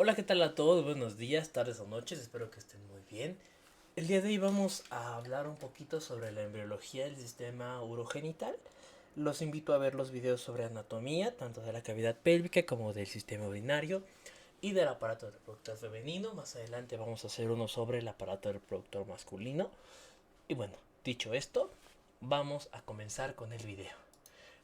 Hola, ¿qué tal a todos? Buenos días, tardes o noches, espero que estén muy bien. El día de hoy vamos a hablar un poquito sobre la embriología del sistema urogenital. Los invito a ver los videos sobre anatomía, tanto de la cavidad pélvica como del sistema urinario y del aparato reproductor femenino. Más adelante vamos a hacer uno sobre el aparato reproductor masculino. Y bueno, dicho esto, vamos a comenzar con el video.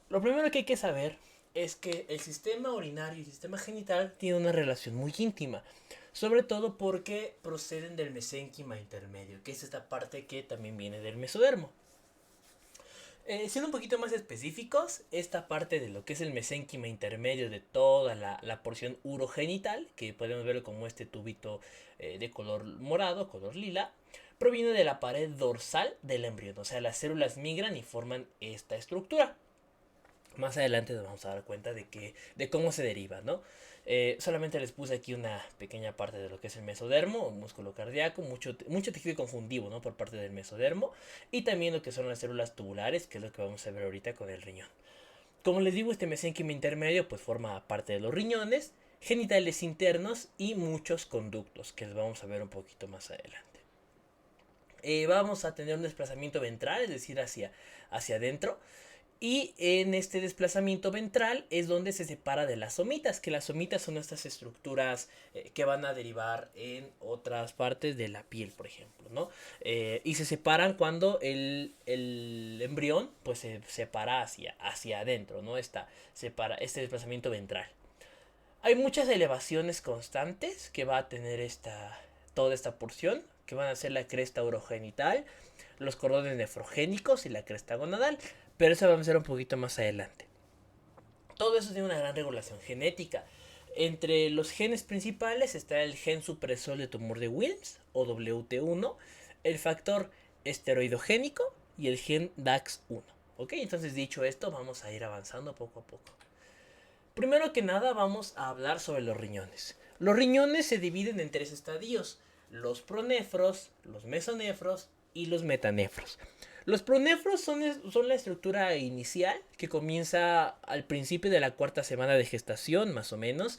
Lo primero que hay que saber es que el sistema urinario y el sistema genital tienen una relación muy íntima, sobre todo porque proceden del mesénquima intermedio, que es esta parte que también viene del mesodermo. Siendo un poquito más específicos, esta parte de lo que es el mesénquima intermedio de toda la porción urogenital, que podemos verlo como este tubito de color morado, color lila, proviene de la pared dorsal del embrión. O sea, las células migran y forman esta estructura. Más adelante nos vamos a dar cuenta de cómo se deriva, ¿no? Solamente les puse aquí una pequeña parte de lo que es el mesodermo, o músculo cardíaco, mucho tejido conjuntivo, ¿no? Por parte del mesodermo, y también lo que son las células tubulares, que es lo que vamos a ver ahorita con el riñón. Como les digo, este mesénquima intermedio pues forma parte de los riñones, genitales internos y muchos conductos, que les vamos a ver un poquito más adelante. Vamos a tener un desplazamiento ventral, es decir, hacia adentro. Y en este desplazamiento ventral es donde se separa de las somitas, que las somitas son estas estructuras que van a derivar en otras partes de la piel, por ejemplo, ¿no? Y se separan cuando el embrión pues se separa hacia adentro, ¿no? Este desplazamiento ventral. Hay muchas elevaciones constantes que va a tener toda esta porción, que van a ser la cresta urogenital, los cordones nefrogénicos y la cresta gonadal, pero eso vamos a ver un poquito más adelante. Todo eso tiene una gran regulación genética. Entre los genes principales está el gen supresor de tumor de Wilms o WT1, el factor esteroidogénico y el gen DAX1. Ok, entonces dicho esto, vamos a ir avanzando poco a poco. Primero que nada vamos a hablar sobre los riñones. Los riñones se dividen en tres estadios: los pronefros, los mesonefros y los metanefros. Los pronefros son la estructura inicial que comienza al principio de la cuarta semana de gestación, más o menos,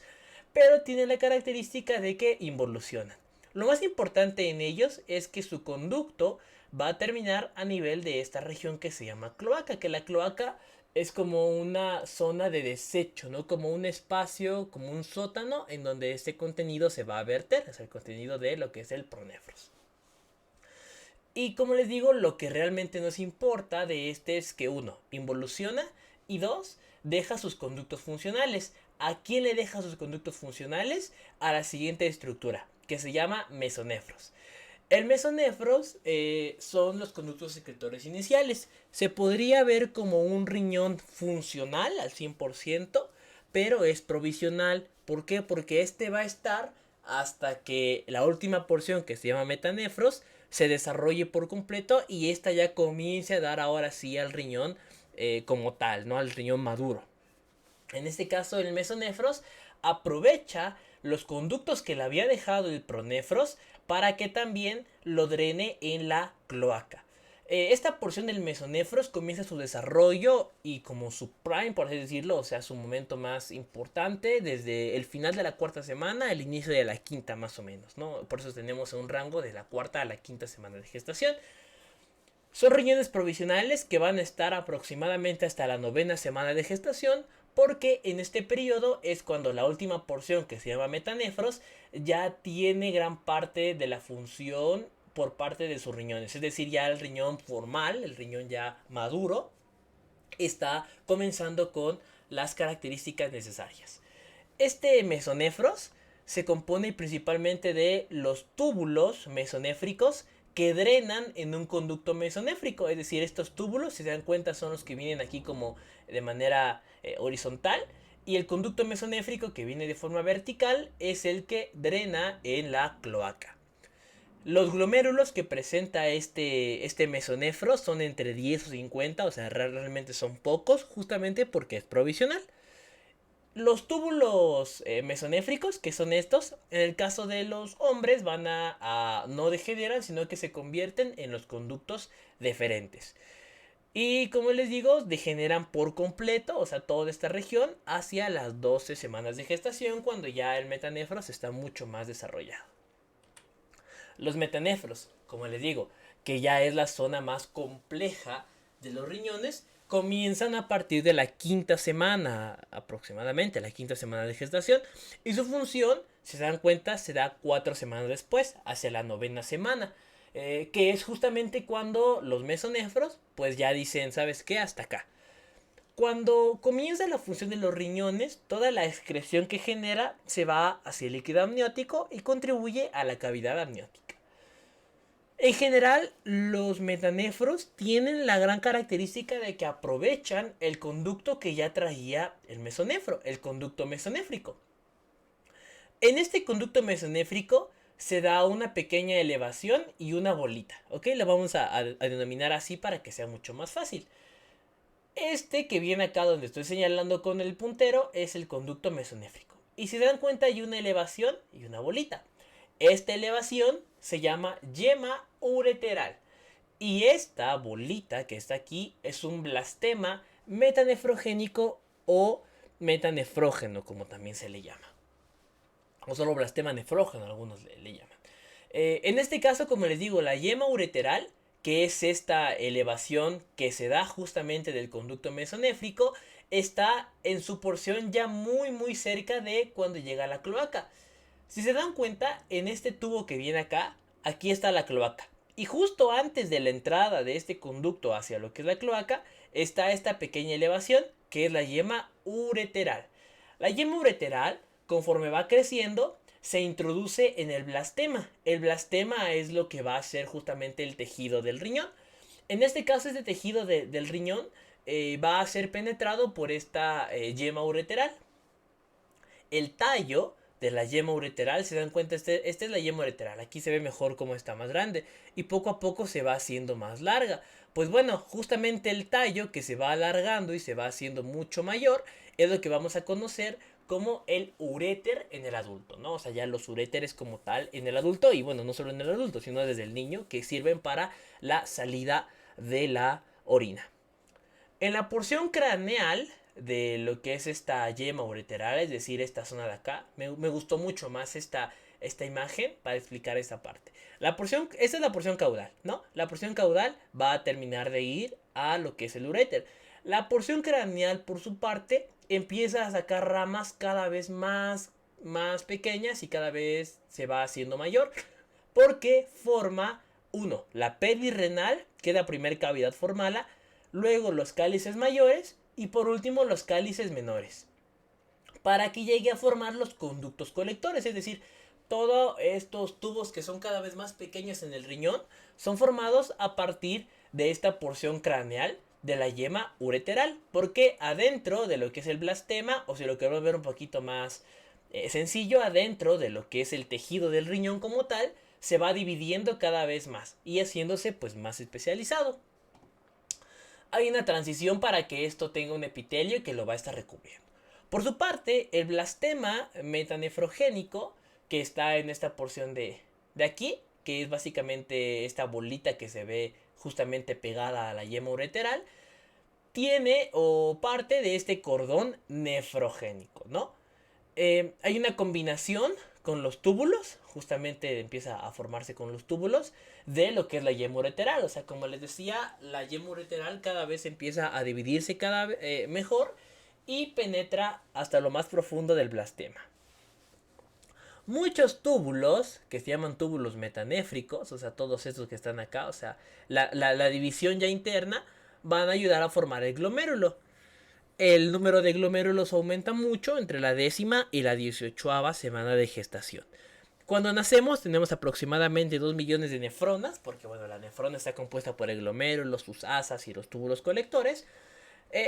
pero tienen la característica de que involucionan. Lo más importante en ellos es que su conducto va a terminar a nivel de esta región que se llama cloaca, que la cloaca es como una zona de desecho, ¿no? Como un espacio, como un sótano en donde este contenido se va a verter, es el contenido de lo que es el pronefros. Y como les digo, lo que realmente nos importa de este es que uno, involuciona y dos, deja sus conductos funcionales. ¿A quién le deja sus conductos funcionales? A la siguiente estructura, que se llama mesonefros. El mesonefros son los conductos secretores iniciales. Se podría ver como un riñón funcional al 100%, pero es provisional. ¿Por qué? Porque este va a estar hasta que la última porción, que se llama metanefros, se desarrolle por completo y esta ya comience a dar ahora sí al riñón como tal, ¿no? Al riñón maduro. En este caso, el mesonefros aprovecha los conductos que le había dejado el pronefros para que también lo drene en la cloaca. Esta porción del mesonefros comienza su desarrollo y como su prime, por así decirlo, o sea, su momento más importante desde el final de la cuarta semana, el inicio de la quinta más o menos, ¿no? Por eso tenemos un rango de la cuarta a la quinta semana de gestación. Son riñones provisionales que van a estar aproximadamente hasta la novena semana de gestación, porque en este periodo es cuando la última porción, que se llama metanefros, ya tiene gran parte de la función por parte de sus riñones. Es decir, ya el riñón formal, el riñón ya maduro, está comenzando con las características necesarias. Este mesonefros se compone principalmente de los túbulos mesonéfricos que drenan en un conducto mesonéfrico. Es decir, estos túbulos, si se dan cuenta, son los que vienen aquí como de manera horizontal. Y el conducto mesonéfrico que viene de forma vertical es el que drena en la cloaca. Los glomérulos que presenta este mesonefro son entre 10 o 50, o sea, realmente son pocos, justamente porque es provisional. Los túbulos mesonéfricos, que son estos, en el caso de los hombres van a no degeneran, sino que se convierten en los conductos deferentes. Y como les digo, degeneran por completo, o sea, toda esta región, hacia las 12 semanas de gestación, cuando ya el metanefros está mucho más desarrollado. Los metanefros, como les digo, que ya es la zona más compleja de los riñones, comienzan a partir de la quinta semana, aproximadamente, la quinta semana de gestación, y su función, si se dan cuenta, se da 4 semanas después, hacia la novena semana, que es justamente cuando los mesonefros, pues ya dicen, ¿sabes qué? Hasta acá. Cuando comienza la función de los riñones, toda la excreción que genera se va hacia el líquido amniótico y contribuye a la cavidad amniótica. En general, los metanefros tienen la gran característica de que aprovechan el conducto que ya traía el mesonefro, el conducto mesonéfrico. En este conducto mesonéfrico se da una pequeña elevación y una bolita, ¿ok? La vamos a denominar así para que sea mucho más fácil. Este que viene acá donde estoy señalando con el puntero es el conducto mesonéfrico. Y si se dan cuenta hay una elevación y una bolita. Esta elevación se llama yema ureteral. Y esta bolita que está aquí es un blastema metanefrogénico o metanefrógeno, como también se le llama. O solo blastema nefrógeno, algunos le llaman. En este caso, como les digo, la yema ureteral, que es esta elevación que se da justamente del conducto mesonéfrico, está en su porción ya muy cerca de cuando llega a la cloaca. Si se dan cuenta, en este tubo que viene acá, aquí está la cloaca. Y justo antes de la entrada de este conducto hacia lo que es la cloaca, está esta pequeña elevación, que es la yema ureteral. La yema ureteral, conforme va creciendo, se introduce en el blastema. El blastema es lo que va a ser justamente el tejido del riñón. En este caso, este tejido del riñón va a ser penetrado por esta yema ureteral. El tallo de la yema ureteral, se dan cuenta, esta es la yema ureteral, aquí se ve mejor cómo está más grande y poco a poco se va haciendo más larga. Pues bueno, justamente el tallo que se va alargando y se va haciendo mucho mayor es lo que vamos a conocer como el uréter en el adulto, ¿no? O sea, ya los uréteres como tal en el adulto, y bueno, no solo en el adulto, sino desde el niño, que sirven para la salida de la orina. En la porción craneal de lo que es esta yema ureteral, es decir, esta zona de acá, me gustó mucho más esta imagen para explicar esta parte. Esta es la porción caudal, ¿no? La porción caudal va a terminar de ir a lo que es el uréter. La porción craneal, por su parte, empieza a sacar ramas cada vez más pequeñas y cada vez se va haciendo mayor, porque forma, uno, la pelvis renal, que es la primer cavidad formada, luego los cálices mayores y por último los cálices menores, para que llegue a formar los conductos colectores, es decir, todos estos tubos que son cada vez más pequeños en el riñón son formados a partir de esta porción craneal de la yema ureteral, porque adentro de lo que es el blastema, o si lo queremos ver un poquito más sencillo, adentro de lo que es el tejido del riñón como tal, se va dividiendo cada vez más y haciéndose pues más especializado. Hay una transición para que esto tenga un epitelio que lo va a estar recubriendo. Por su parte, el blastema metanefrogénico, que está en esta porción de aquí, que es básicamente esta bolita que se ve justamente pegada a la yema ureteral, tiene o parte de este cordón nefrogénico, ¿no? Hay una combinación con los túbulos, justamente empieza a formarse con los túbulos de lo que es la yema ureteral. O sea, como les decía, la yema ureteral cada vez empieza a dividirse cada vez mejor y penetra hasta lo más profundo del blastema. Muchos túbulos, que se llaman túbulos metanéfricos, o sea, todos estos que están acá, o sea, la división ya interna, van a ayudar a formar el glomérulo. El número de glomérulos aumenta mucho entre la 10ª y la 18ª semana de gestación. Cuando nacemos tenemos aproximadamente 2 millones de nefronas, porque bueno, la nefrona está compuesta por el glomérulo, sus asas y los túbulos colectores.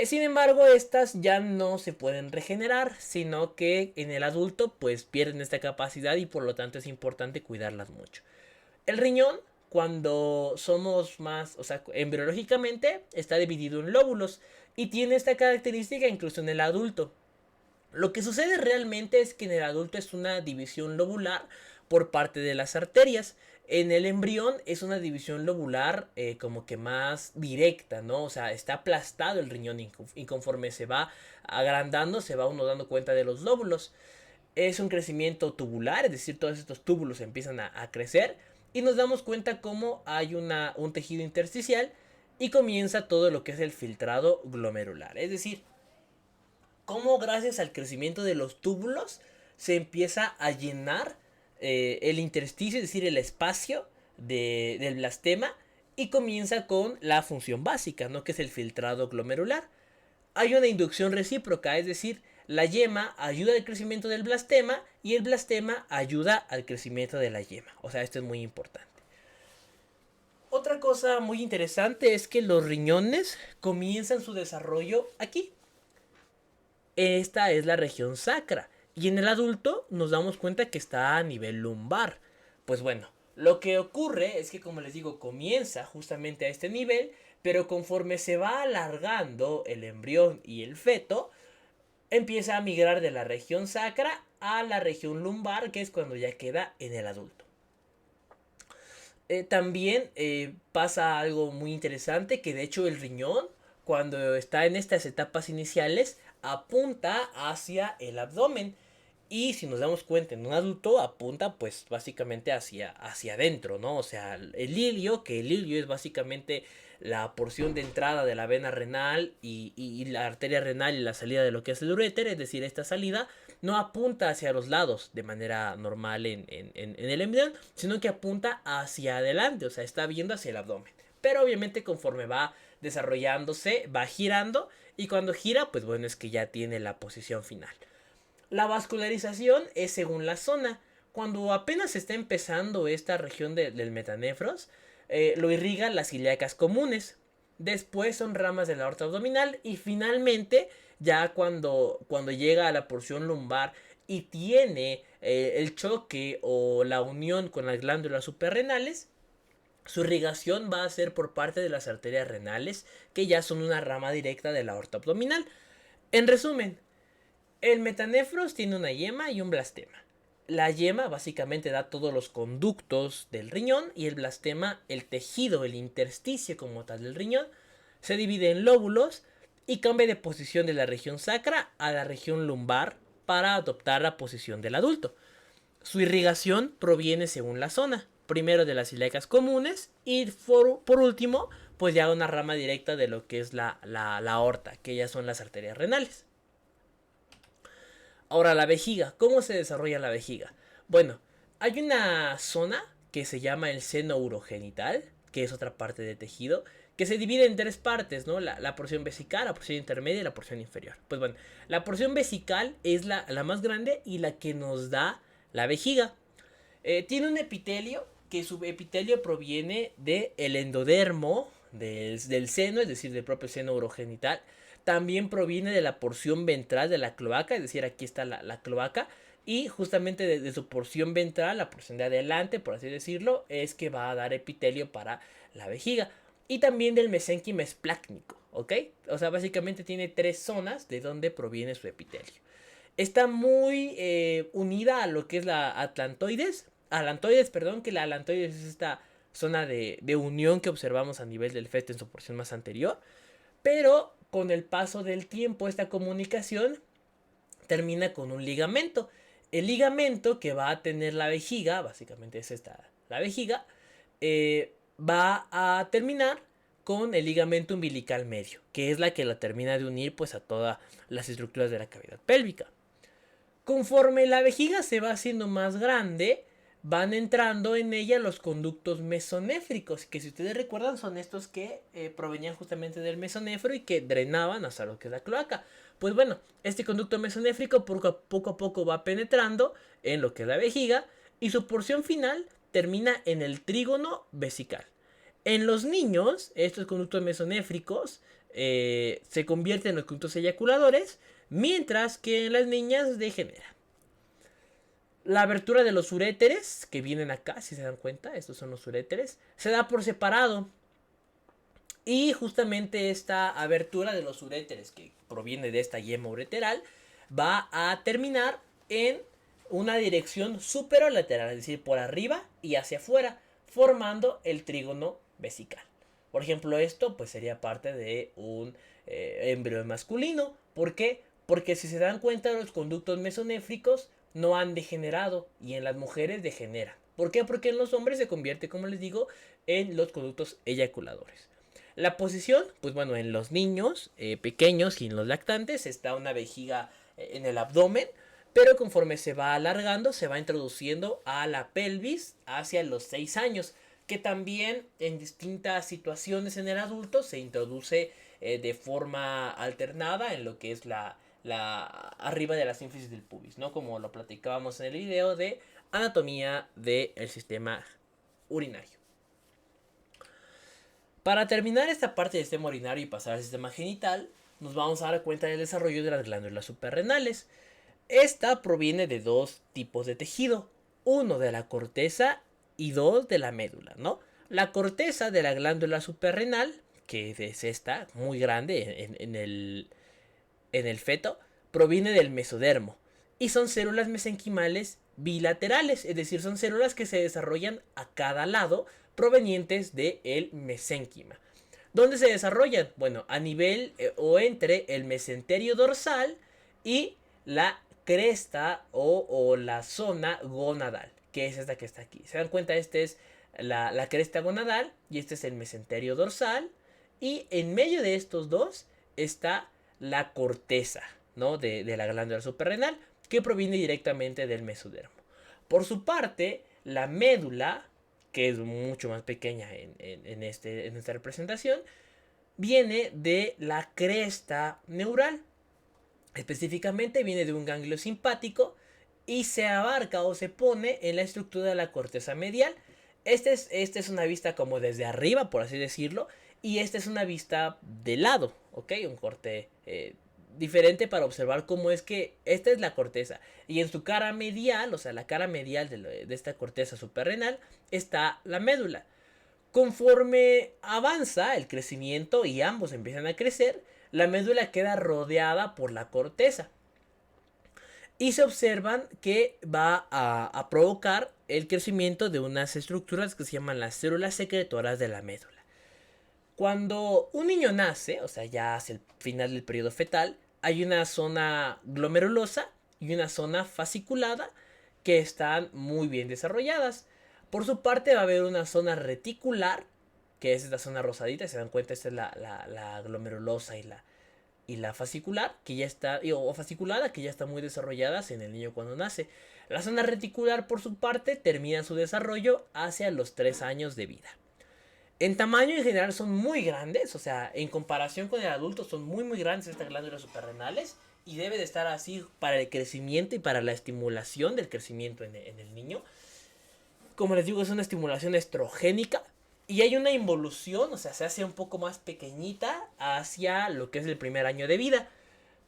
Sin embargo, estas ya no se pueden regenerar, sino que en el adulto pues pierden esta capacidad y por lo tanto es importante cuidarlas mucho. El riñón, cuando somos más, o sea, embriológicamente, está dividido en lóbulos y tiene esta característica incluso en el adulto. Lo que sucede realmente es que en el adulto es una división lobular por parte de las arterias. En el embrión es una división lobular como que más directa, ¿no? O sea, está aplastado el riñón y conforme se va agrandando se va uno dando cuenta de los lóbulos. Es un crecimiento tubular, es decir, todos estos túbulos empiezan a crecer y nos damos cuenta cómo hay un tejido intersticial y comienza todo lo que es el filtrado glomerular. Es decir, cómo gracias al crecimiento de los túbulos se empieza a llenar el intersticio, es decir, el espacio del blastema, y comienza con la función básica, ¿no? Que es el filtrado glomerular. Hay una inducción recíproca, es decir, la yema ayuda al crecimiento del blastema y el blastema ayuda al crecimiento de la yema. O sea, esto es muy importante. Otra cosa muy interesante es que los riñones comienzan su desarrollo aquí. Esta es la región sacra. Y en el adulto nos damos cuenta que está a nivel lumbar. Pues bueno, lo que ocurre es que, como les digo, comienza justamente a este nivel, pero conforme se va alargando el embrión y el feto, empieza a migrar de la región sacra a la región lumbar, que es cuando ya queda en el adulto. También pasa algo muy interesante, que de hecho el riñón, cuando está en estas etapas iniciales, apunta hacia el abdomen. Y si nos damos cuenta, en un adulto apunta pues básicamente hacia adentro, ¿no? O sea, el ilio, que el ilio es básicamente la porción de entrada de la vena renal y la arteria renal y la salida de lo que es el uréter, es decir, esta salida no apunta hacia los lados de manera normal en el embrión, sino que apunta hacia adelante, o sea, está viendo hacia el abdomen. Pero obviamente conforme va desarrollándose, va girando, y cuando gira, pues bueno, es que ya tiene la posición final. La vascularización es según la zona. Cuando apenas está empezando esta región del metanefros, lo irrigan las ilíacas comunes. Después son ramas de la aorta abdominal y finalmente, ya cuando llega a la porción lumbar y tiene el choque o la unión con las glándulas suprarrenales, su irrigación va a ser por parte de las arterias renales, que ya son una rama directa de la aorta abdominal. En resumen, el metanefros tiene una yema y un blastema. La yema básicamente da todos los conductos del riñón y el blastema el tejido, el intersticio como tal del riñón. Se divide en lóbulos y cambia de posición de la región sacra a la región lumbar para adoptar la posición del adulto. Su irrigación proviene según la zona, primero de las ilíacas comunes y por último pues ya una rama directa de lo que es la aorta, que ya son las arterias renales. Ahora, la vejiga. ¿Cómo se desarrolla la vejiga? Bueno, hay una zona que se llama el seno urogenital, que es otra parte del tejido, que se divide en tres partes, ¿no? La porción vesical, la porción intermedia y la porción inferior. Pues bueno, la porción vesical es la más grande y la que nos da la vejiga. Tiene un epitelio, que su epitelio proviene del endodermo del seno, es decir, del propio seno urogenital. También proviene de la porción ventral de la cloaca, es decir, aquí está la cloaca. Y justamente de su porción ventral, la porción de adelante, por así decirlo, es que va a dar epitelio para la vejiga. Y también del mesénquima esplácnico, ¿ok? O sea, básicamente tiene tres zonas de donde proviene su epitelio. Está muy unida a lo que es la alantoides, perdón, que la alantoides es esta zona de unión que observamos a nivel del feto en su porción más anterior. Pero con el paso del tiempo esta comunicación termina con un ligamento. El ligamento que va a tener la vejiga, básicamente es esta, la vejiga, va a terminar con el ligamento umbilical medio, que es la que la termina de unir pues a todas las estructuras de la cavidad pélvica. Conforme la vejiga se va haciendo más grande, van entrando en ella los conductos mesonéfricos, que si ustedes recuerdan son estos que provenían justamente del mesonéfro y que drenaban hasta lo que es la cloaca. Pues bueno, este conducto mesonéfrico poco a poco va penetrando en lo que es la vejiga y su porción final termina en el trígono vesical. En los niños, estos conductos mesonéfricos se convierten en los conductos eyaculadores, mientras que en las niñas degeneran. La abertura de los uréteres, que vienen acá, si se dan cuenta, estos son los uréteres, se da por separado. Y justamente esta abertura de los uréteres, que proviene de esta yema ureteral, va a terminar en una dirección superolateral, es decir, por arriba y hacia afuera, formando el trígono vesical. Por ejemplo, esto pues sería parte de un embrión masculino. ¿Por qué? Porque si se dan cuenta, los conductos mesonéfricos no han degenerado y en las mujeres degeneran. ¿Por qué? Porque en los hombres se convierte, como les digo, en los conductos eyaculadores. La posición, pues bueno, en los niños pequeños y en los lactantes está una vejiga en el abdomen, pero conforme se va alargando se va introduciendo a la pelvis hacia los 6 años, que también en distintas situaciones en el adulto se introduce de forma alternada en lo que es la arriba de la sínfisis del pubis, ¿no? Como lo platicábamos en el video de anatomía del sistema urinario. Para terminar esta parte del sistema urinario y pasar al sistema genital, nos vamos a dar cuenta del desarrollo de las glándulas suprarrenales. Esta proviene de dos tipos de tejido, uno de la corteza y dos de la médula, ¿no? La corteza de la glándula suprarrenal, que es esta, muy grande en el feto, proviene del mesodermo y son células mesenquimales bilaterales, es decir, son células que se desarrollan a cada lado provenientes del mesénquima. ¿Dónde se desarrollan? Bueno, a nivel o entre el mesenterio dorsal y la cresta o la zona gonadal, que es esta que está aquí. ¿Se dan cuenta? Esta es la cresta gonadal y este es el mesenterio dorsal. Y en medio de estos dos está la corteza, ¿no? de la glándula suprarrenal, que proviene directamente del mesodermo. Por su parte, la médula, que es mucho más pequeña en esta representación, viene de la cresta neural. Específicamente viene de un ganglio simpático y se abarca o se pone en la estructura de la corteza medial. Esta es una vista como desde arriba, por así decirlo, y esta es una vista de lado, ¿ok? Un corte diferente para observar cómo es que esta es la corteza. Y en su cara medial, o sea, la cara medial de esta corteza suprarrenal, está la médula. Conforme avanza el crecimiento y ambos empiezan a crecer, la médula queda rodeada por la corteza. Y se observan que va a provocar el crecimiento de unas estructuras que se llaman las células secretoras de la médula. Cuando un niño nace, o sea, ya hacia el final del periodo fetal, hay una zona glomerulosa y una zona fasciculada que están muy bien desarrolladas. Por su parte va a haber una zona reticular, que es esta zona rosadita, se dan cuenta, esta es la glomerulosa y la fascicular, que ya está, o fasciculada, que ya está muy desarrolladas en el niño cuando nace. La zona reticular, por su parte, termina su desarrollo hacia los 3 años de vida. En tamaño en general son muy grandes, o sea, en comparación con el adulto son muy grandes estas glándulas suprarrenales y debe de estar así para el crecimiento y para la estimulación del crecimiento en el niño. Como les digo, es una estimulación estrogénica y hay una involución, o sea, se hace un poco más pequeñita hacia lo que es el primer año de vida,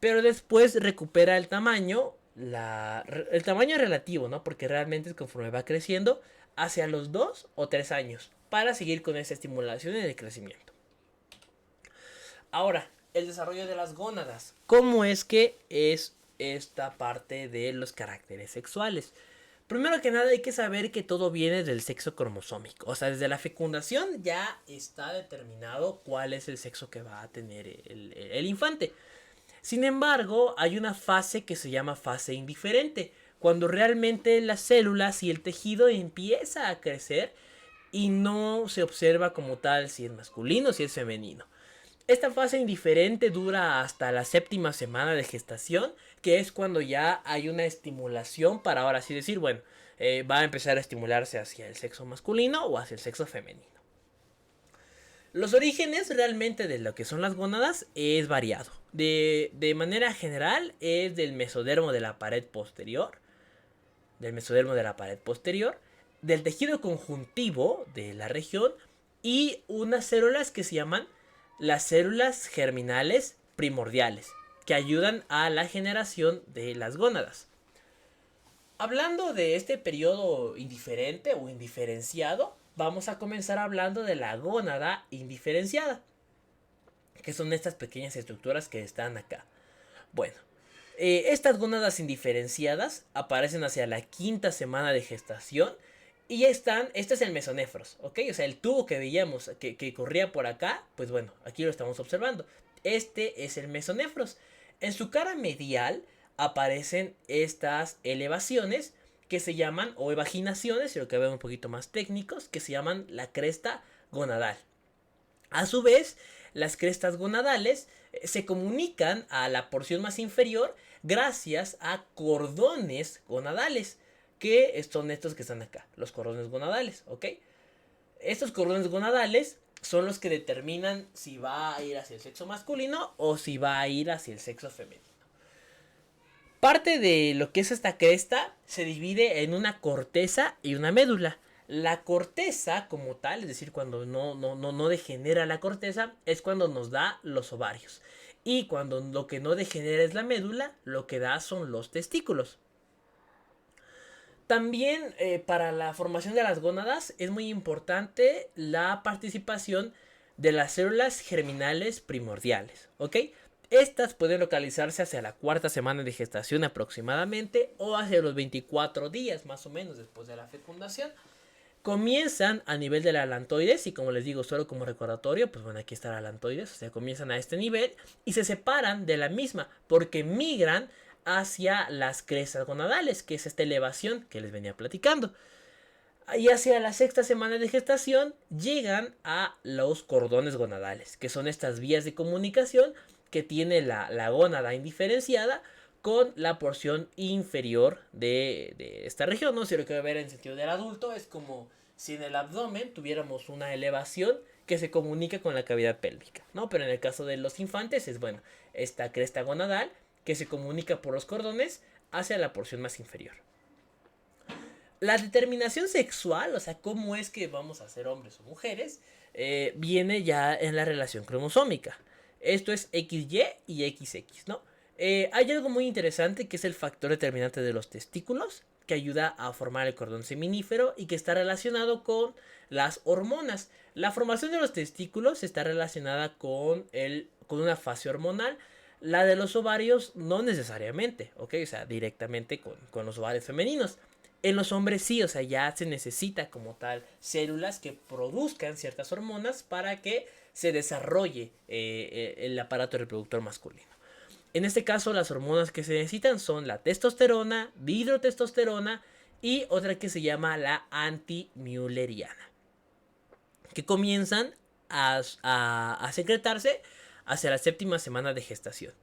pero después recupera el tamaño, el tamaño relativo, ¿no? Porque realmente conforme va creciendo hacia los 2 o 3 años para seguir con esa estimulación en el crecimiento. Ahora, el desarrollo de las gónadas. ¿Cómo es que es esta parte de los caracteres sexuales? Primero que nada hay que saber que todo viene del sexo cromosómico. O sea, desde la fecundación ya está determinado cuál es el sexo que va a tener el infante. Sin embargo, hay una fase que se llama fase indiferente, cuando realmente las células y el tejido empieza a crecer y no se observa como tal si es masculino o si es femenino. Esta fase indiferente dura hasta la 7ª semana de gestación, que es cuando ya hay una estimulación para ahora sí decir, bueno, va a empezar a estimularse hacia el sexo masculino o hacia el sexo femenino. Los orígenes realmente de lo que son las gónadas es variado. De manera general es del mesodermo de la pared posterior, del tejido conjuntivo de la región y unas células que se llaman las células germinales primordiales, que ayudan a la generación de las gónadas. Hablando de este periodo indiferente o indiferenciado, vamos a comenzar hablando de la gónada indiferenciada, que son estas pequeñas estructuras que están acá. Bueno, Estas gónadas indiferenciadas aparecen hacia la quinta semana de gestación y este es el mesonefros, ¿ok? O sea, el tubo que veíamos que corría por acá, pues bueno, aquí lo estamos observando. Este es el mesonefros. En su cara medial aparecen estas elevaciones que se llaman, o evaginaciones, si lo que vemos un poquito más técnicos, que se llaman la cresta gonadal. A su vez, las crestas gonadales se comunican a la porción más inferior gracias a cordones gonadales, que son estos que están acá, los cordones gonadales, ¿ok? Estos cordones gonadales son los que determinan si va a ir hacia el sexo masculino o si va a ir hacia el sexo femenino. Parte de lo que es esta cresta se divide en una corteza y una médula. La corteza como tal, es decir, cuando no degenera la corteza, es cuando nos da los ovarios. Y cuando lo que no degenera es la médula, lo que da son los testículos. También para la formación de las gónadas es muy importante la participación de las células germinales primordiales, ¿ok? Estas pueden localizarse hacia la cuarta semana de gestación aproximadamente o hacia los 24 días más o menos después de la fecundación. Comienzan a nivel de la alantoides y como les digo solo como recordatorio, pues bueno, aquí está la alantoides, o sea, comienzan a este nivel y se separan de la misma porque migran hacia las crestas gonadales, que es esta elevación que les venía platicando. Y hacia la sexta semana de gestación llegan a los cordones gonadales, que son estas vías de comunicación que tiene la gónada indiferenciada con la porción inferior de esta región, ¿no? Si lo que va a ver en sentido del adulto es como si en el abdomen tuviéramos una elevación que se comunica con la cavidad pélvica, ¿no? Pero en el caso de los infantes es, bueno, esta cresta gonadal que se comunica por los cordones hacia la porción más inferior. La determinación sexual, o sea, cómo es que vamos a ser hombres o mujeres, viene ya en la relación cromosómica. Esto es XY y XX, ¿no? Hay algo muy interesante que es el factor determinante de los testículos, que ayuda a formar el cordón seminífero y que está relacionado con las hormonas. La formación de los testículos está relacionada con una fase hormonal. La de los ovarios no necesariamente, ¿ok? O sea, directamente con los ovarios femeninos. En los hombres sí, o sea, ya se necesita como tal células que produzcan ciertas hormonas para que se desarrolle el aparato reproductor masculino. En este caso, las hormonas que se necesitan son la testosterona, dihidrotestosterona y otra que se llama la antimülleriana, que comienzan a secretarse hacia la séptima semana de gestación.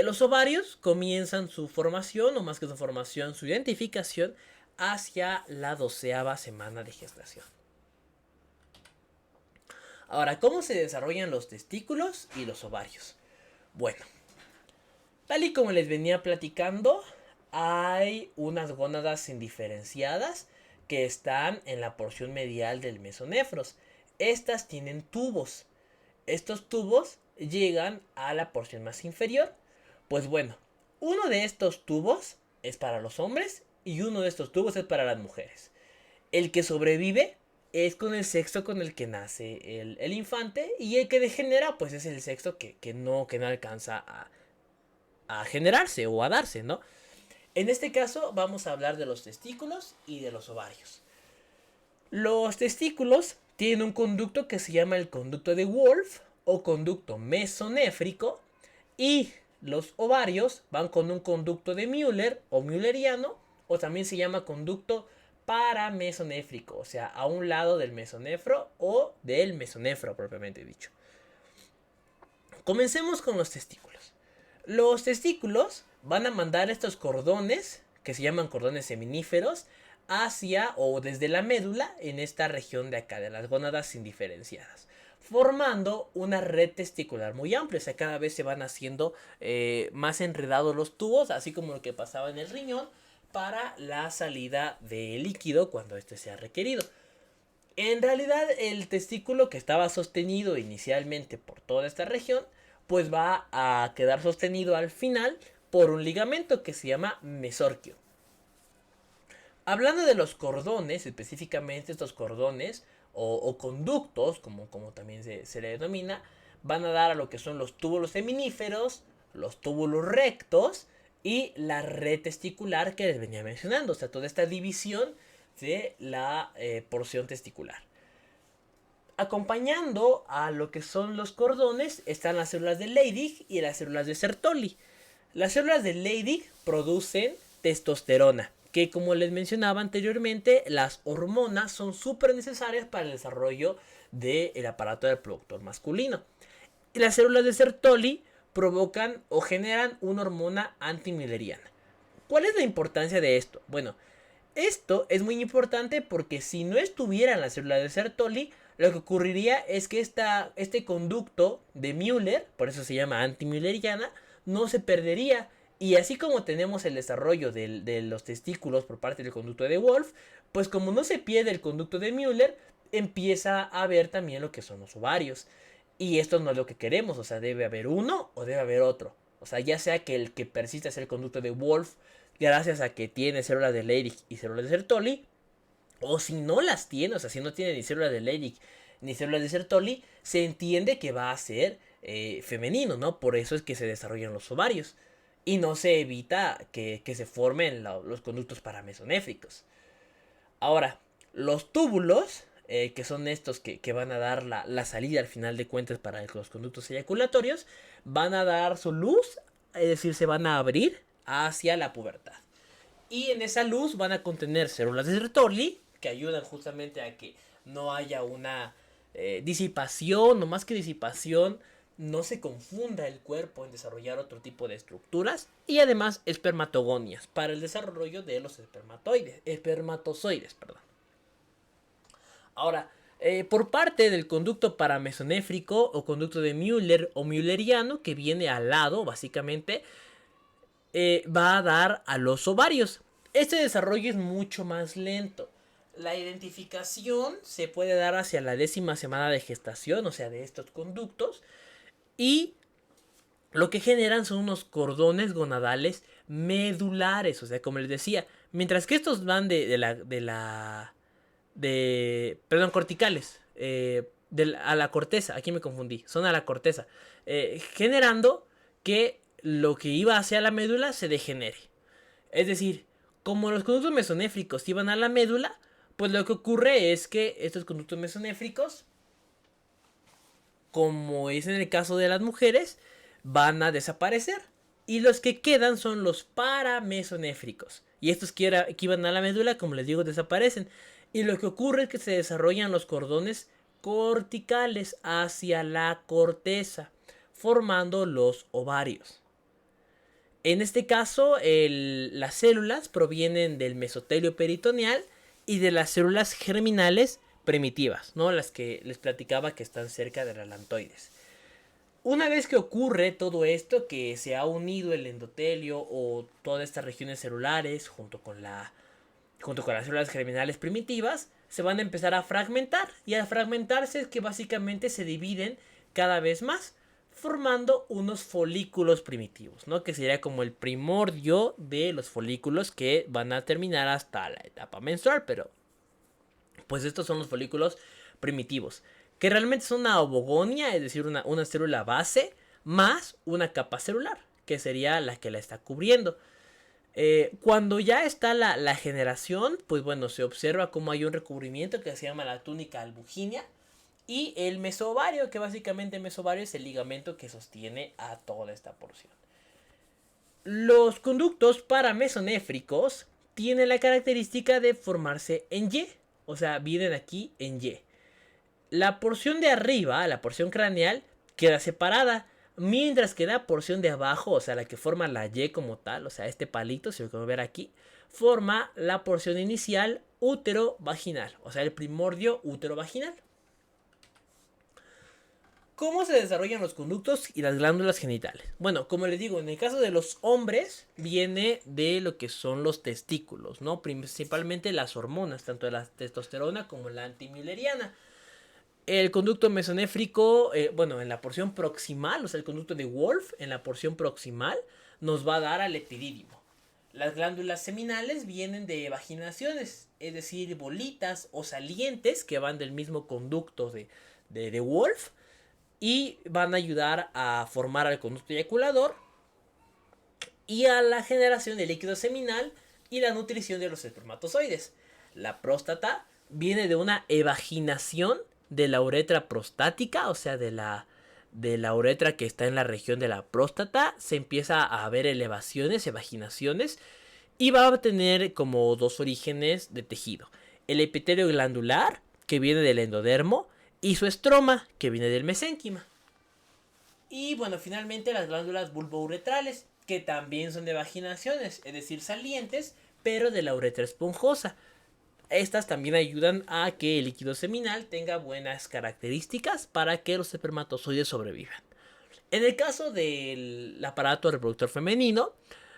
Los ovarios comienzan su formación, o más que su formación, su identificación, hacia la 12ª semana de gestación. Ahora, ¿cómo se desarrollan los testículos y los ovarios? Bueno, tal y como les venía platicando, hay unas gónadas indiferenciadas que están en la porción medial del mesonefros. Estas tienen tubos. Estos tubos llegan a la porción más inferior. Pues bueno, uno de estos tubos es para los hombres y uno de estos tubos es para las mujeres. El que sobrevive es con el sexo con el que nace el infante y el que degenera pues es el sexo que no alcanza a generarse o a darse, ¿no? En este caso vamos a hablar de los testículos y de los ovarios. Los testículos tienen un conducto que se llama el conducto de Wolf o conducto mesonéfrico y los ovarios van con un conducto de Müller o mülleriano o también se llama conducto paramesonéfrico, o sea, a un lado del mesonefro o del mesonefro propiamente dicho. Comencemos con los testículos. Los testículos van a mandar estos cordones, que se llaman cordones seminíferos, hacia o desde la médula en esta región de acá, de las gónadas indiferenciadas, formando una red testicular muy amplia. O sea, cada vez se van haciendo más enredados los tubos, así como lo que pasaba en el riñón, para la salida de líquido cuando este sea requerido. En realidad, el testículo que estaba sostenido inicialmente por toda esta región, pues va a quedar sostenido al final por un ligamento que se llama mesorquio. Hablando de los cordones, específicamente estos cordones o conductos, como también se le denomina, van a dar a lo que son los túbulos seminíferos, los túbulos rectos y la red testicular que les venía mencionando, o sea, toda esta división de la porción testicular. Acompañando a lo que son los cordones están las células de Leydig y las células de Sertoli. Las células de Leydig producen testosterona, que como les mencionaba anteriormente, las hormonas son súper necesarias para el desarrollo del aparato del reproductor masculino. Y las células de Sertoli provocan o generan una hormona antimülleriana. ¿Cuál es la importancia de esto? Bueno, esto es muy importante porque si no estuvieran las células de Sertoli, lo que ocurriría es que este conducto de Müller, por eso se llama antimülleriana, no se perdería. Y así como tenemos el desarrollo de los testículos por parte del conducto de Wolf, pues como no se pierde el conducto de Müller, empieza a haber también lo que son los ovarios. Y esto no es lo que queremos, o sea, debe haber uno o debe haber otro. O sea, ya sea que el que persista es el conducto de Wolf, gracias a que tiene células de Leydig y células de Sertoli, o si no las tiene, o sea, si no tiene ni células de Leydig ni células de Sertoli, se entiende que va a ser femenino, ¿no? Por eso es que se desarrollan los ovarios. Y no se evita que se formen los conductos paramesonéfricos. Ahora, los túbulos, que son estos que van a dar la salida al final de cuentas para los conductos eyaculatorios, van a dar su luz, es decir, se van a abrir hacia la pubertad. Y en esa luz van a contener células de Sertoli, que ayudan justamente a que no haya una disipación, o más que disipación, no se confunda el cuerpo en desarrollar otro tipo de estructuras. Y además espermatogonias para el desarrollo de los espermatozoides. Perdón. Ahora, por parte del conducto paramesonéfrico o conducto de Müller o mülleriano, que viene al lado, básicamente, va a dar a los ovarios. Este desarrollo es mucho más lento. La identificación se puede dar hacia la 10ª semana de gestación, o sea, de estos conductos. Y lo que generan son unos cordones gonadales medulares, o sea, como les decía, mientras que estos van perdón, corticales, a la corteza, aquí me confundí, son a la corteza, generando que lo que iba hacia la médula se degenere. Es decir, como los conductos mesonéfricos iban a la médula, pues lo que ocurre es que estos conductos mesonéfricos, como es en el caso de las mujeres, van a desaparecer. Y los que quedan son los paramesonéfricos. Y estos que iban a la médula, como les digo, desaparecen. Y lo que ocurre es que se desarrollan los cordones corticales hacia la corteza, formando los ovarios. En este caso, las células provienen del mesotelio peritoneal y de las células germinales primitivas, ¿no? Las que les platicaba que están cerca de las lantoides. Una vez que ocurre todo esto, que se ha unido el endotelio o todas estas regiones celulares junto con las células germinales primitivas, se van a empezar a fragmentar. Y al fragmentarse es que básicamente se dividen cada vez más, formando unos folículos primitivos, ¿no? Que sería como el primordio de los folículos que van a terminar hasta la etapa menstrual, pero pues estos son los folículos primitivos, que realmente son una ovogonia, es decir, una célula base, más una capa celular, que sería la que la está cubriendo. Cuando ya está la generación, pues bueno, se observa como hay un recubrimiento que se llama la túnica albuginea, y el mesovario, que básicamente el mesovario es el ligamento que sostiene a toda esta porción. Los conductos paramesonéfricos tienen la característica de formarse en Y, o sea, vienen aquí en Y. La porción de arriba, la porción craneal, queda separada, mientras que la porción de abajo, o sea, la que forma la Y como tal, o sea, este palito, si lo podemos ver aquí, forma la porción inicial útero-vaginal, o sea, el primordio útero-vaginal. ¿Cómo se desarrollan los conductos y las glándulas genitales? Bueno, como les digo, en el caso de los hombres viene de lo que son los testículos, ¿no? Principalmente las hormonas, tanto la testosterona como la antimülleriana. El conducto mesonéfrico, bueno, en la porción proximal, o sea, el conducto de Wolf, en la porción proximal, nos va a dar al epidídimo. Las glándulas seminales vienen de vaginaciones, es decir, bolitas o salientes que van del mismo conducto de Wolf, y van a ayudar a formar al conducto eyaculador. y a la generación de líquido seminal y la nutrición de los espermatozoides. La próstata viene de una evaginación de la uretra prostática, o sea, de la uretra que está en la región de la próstata. Se empieza a ver elevaciones, evaginaciones, y va a tener como dos orígenes de tejido: el epitelio glandular, que viene del endodermo, y su estroma, que viene del mesénquima. Y bueno, finalmente las glándulas bulbouretrales, que también son de vaginaciones, es decir, salientes, pero de la uretra esponjosa. Estas también ayudan a que el líquido seminal tenga buenas características para que los espermatozoides sobrevivan. En el caso del aparato reproductor femenino,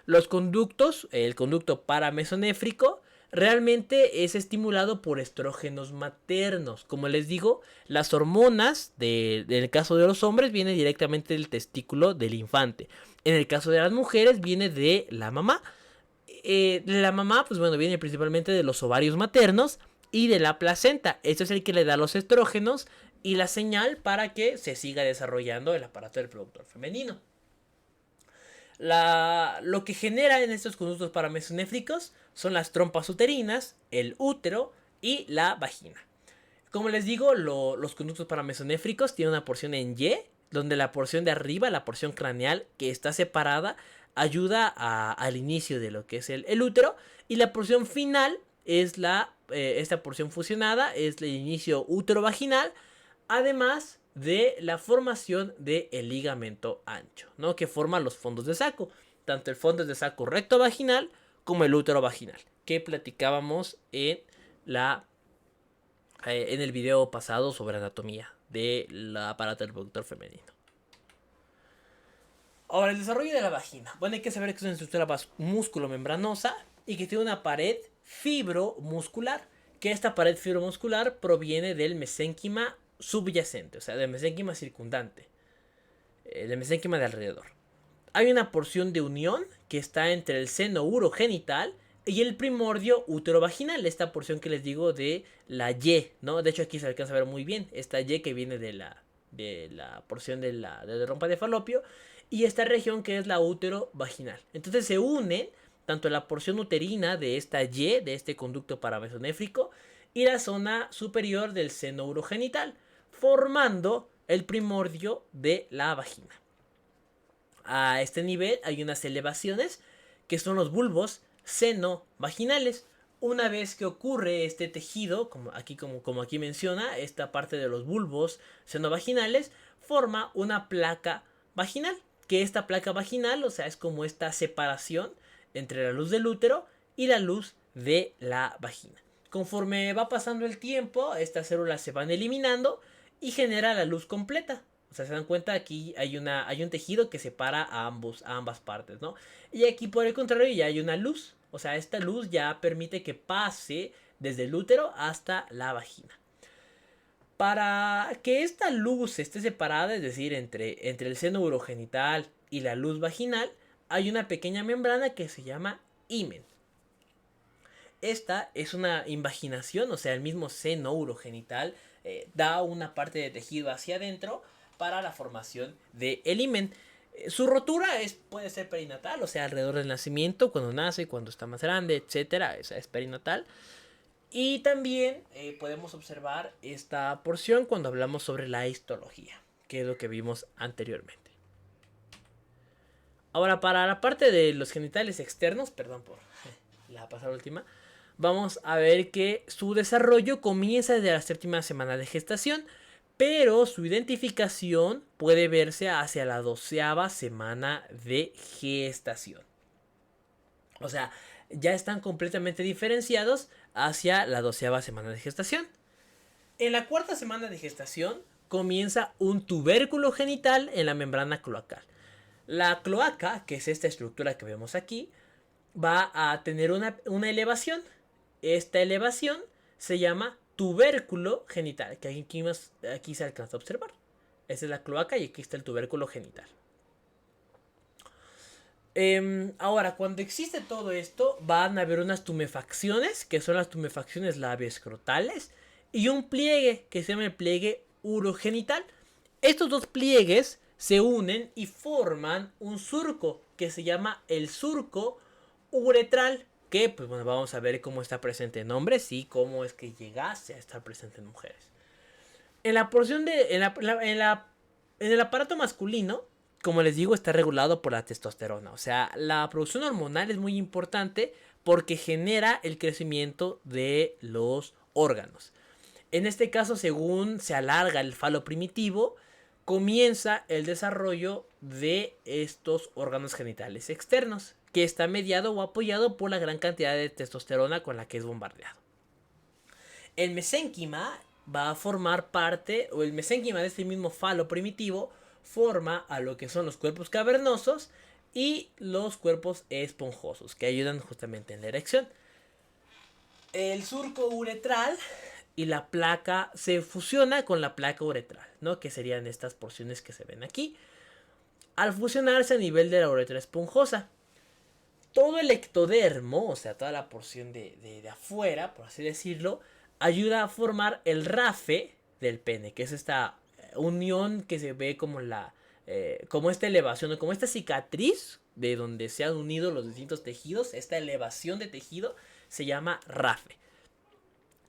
los conductos, el conducto paramesonéfrico, realmente es estimulado por estrógenos maternos. Como les digo, las hormonas, en el caso de los hombres, vienen directamente del testículo del infante. En el caso de las mujeres, viene de la mamá. La mamá, pues bueno, viene principalmente de los ovarios maternos y de la placenta. Esto es el que le da los estrógenos y la señal para que se siga desarrollando el aparato del reproductor femenino. Lo que genera en estos conductos paramesonéfricos son las trompas uterinas, el útero y la vagina. Como les digo, los conductos paramesonéfricos tienen una porción en Y, donde la porción de arriba, la porción craneal que está separada, ayuda al inicio de lo que es el útero, y la porción final es esta porción fusionada, es el inicio útero-vaginal, además de la formación del ligamento ancho, ¿no? Que forma los fondos de saco, tanto el fondo de saco recto vaginal como el útero vaginal, que platicábamos en el video pasado sobre anatomía del aparato reproductor femenino. Ahora, el desarrollo de la vagina. Bueno, hay que saber que es una estructura músculo-membranosa y que tiene una pared fibromuscular, que esta pared fibromuscular proviene del mesénquima subyacente, o sea, del mesénquima circundante, del mesénquima de alrededor. Hay una porción de unión que está entre el seno urogenital y el primordio útero-vaginal, esta porción que les digo de la Y, ¿no? De hecho, aquí se alcanza a ver muy bien esta Y que viene de la porción de la rompa de falopio, y esta región que es la útero-vaginal. Entonces se unen tanto la porción uterina de esta Y, de este conducto paramesonéfrico, y la zona superior del seno urogenital, formando el primordio de la vagina. A este nivel hay unas elevaciones que son los bulbos seno-vaginales. Una vez que ocurre este tejido, como aquí menciona, esta parte de los bulbos seno-vaginales forma una placa vaginal. Que esta placa vaginal, o sea, es como esta separación entre la luz del útero y la luz de la vagina. Conforme va pasando el tiempo, estas células se van eliminando y genera la luz completa. O sea, se dan cuenta, aquí hay un tejido que separa a ambas partes, ¿no? Y aquí, por el contrario, ya hay una luz. O sea, esta luz ya permite que pase desde el útero hasta la vagina. Para que esta luz esté separada, es decir, entre el seno urogenital y la luz vaginal, hay una pequeña membrana que se llama himen. Esta es una invaginación, o sea, el mismo seno urogenital da una parte de tejido hacia adentro para la formación del himen. Su rotura puede ser perinatal, o sea, alrededor del nacimiento, cuando nace, cuando está más grande, etcétera. Esa es perinatal. Y también podemos observar esta porción cuando hablamos sobre la histología, que es lo que vimos anteriormente. Ahora, para la parte de los genitales externos, perdón por la pasada última, vamos a ver que su desarrollo comienza desde la 7ª semana de gestación, pero su identificación puede verse hacia la 12ª semana de gestación. O sea, ya están completamente diferenciados hacia la 12ª semana de gestación. En la 4ª semana de gestación comienza un tubérculo genital en la membrana cloacal. La cloaca, que es esta estructura que vemos aquí, va a tener una elevación. Esta elevación se llama tubérculo genital, que aquí se alcanza a observar. Esta es la cloaca y aquí está el tubérculo genital. Ahora, cuando existe todo esto, van a haber unas tumefacciones, que son las tumefacciones labioescrotales, y un pliegue, que se llama el pliegue urogenital. Estos dos pliegues se unen y forman un surco que se llama el surco uretral, que pues bueno, vamos a ver cómo está presente en hombres y cómo es que llegase a estar presente en mujeres. En la porción de en el aparato masculino, como les digo, está regulado por la testosterona. O sea, la producción hormonal es muy importante porque genera el crecimiento de los órganos. En este caso, según se alarga el falo primitivo, comienza el desarrollo de estos órganos genitales externos, que está mediado o apoyado por la gran cantidad de testosterona con la que es bombardeado. El mesénquima va a formar parte, o el mesénquima de este mismo falo primitivo, forma a lo que son los cuerpos cavernosos y los cuerpos esponjosos, que ayudan justamente en la erección. El surco uretral y la placa se fusiona con la placa uretral, ¿no? Que serían estas porciones que se ven aquí. Al fusionarse a nivel de la uretra esponjosa, todo el ectodermo, o sea, toda la porción de afuera, por así decirlo, ayuda a formar el rafe del pene, que es esta unión que se ve como como esta elevación, como esta cicatriz de donde se han unido los distintos tejidos, esta elevación de tejido se llama rafe.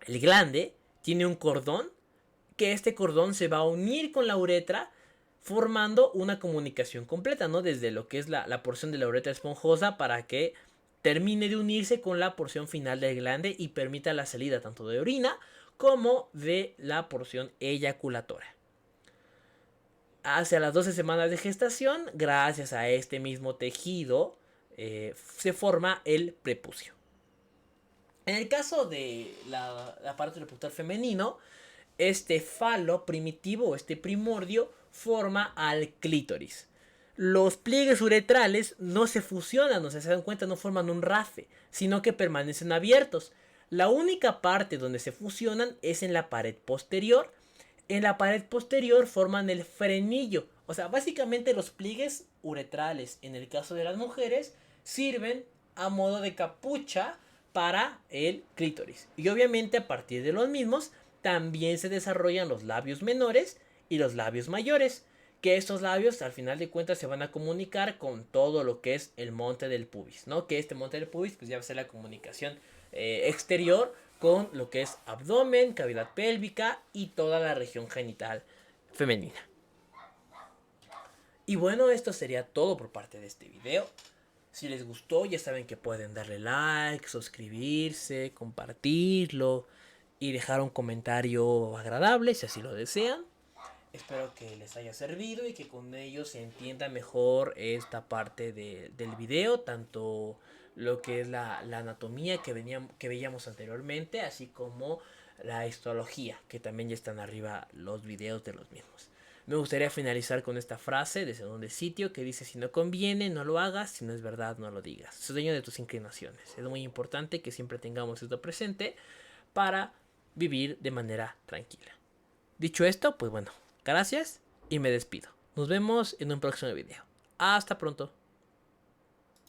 El glande tiene un cordón, que este cordón se va a unir con la uretra formando una comunicación completa, ¿no? Desde lo que es la porción de la uretra esponjosa para que termine de unirse con la porción final del glande y permita la salida tanto de orina como de la porción eyaculatora. Hacia las 12 semanas de gestación, gracias a este mismo tejido, se forma el prepucio. En el caso de la parte reproductor femenino, este falo primitivo, este primordio, forma al clítoris. Los pliegues uretrales no se fusionan, o sea, se dan cuenta, no forman un rafe, sino que permanecen abiertos. La única parte donde se fusionan es en la pared posterior. En la pared posterior forman el frenillo. O sea, básicamente los pliegues uretrales, en el caso de las mujeres, sirven a modo de capucha para el clítoris. Y obviamente a partir de los mismos también se desarrollan los labios menores y los labios mayores, que estos labios al final de cuentas se van a comunicar con todo lo que es el monte del pubis, ¿no? Que este monte del pubis pues ya va a ser la comunicación exterior con lo que es abdomen, cavidad pélvica y toda la región genital femenina. Y bueno, esto sería todo por parte de este video. Si les gustó, ya saben que pueden darle like, suscribirse, compartirlo y dejar un comentario agradable si así lo desean. Espero que les haya servido y que con ello se entienda mejor esta parte del video, tanto lo que es la anatomía que veíamos anteriormente, así como la histología, que también ya están arriba los videos de los mismos. Me gustaría finalizar con esta frase de segundo sitio que dice: si no conviene, no lo hagas; si no es verdad, no lo digas. Soy dueño de tus inclinaciones. Es muy importante que siempre tengamos esto presente para vivir de manera tranquila. Dicho esto, pues bueno, gracias y me despido. Nos vemos en un próximo video. Hasta pronto.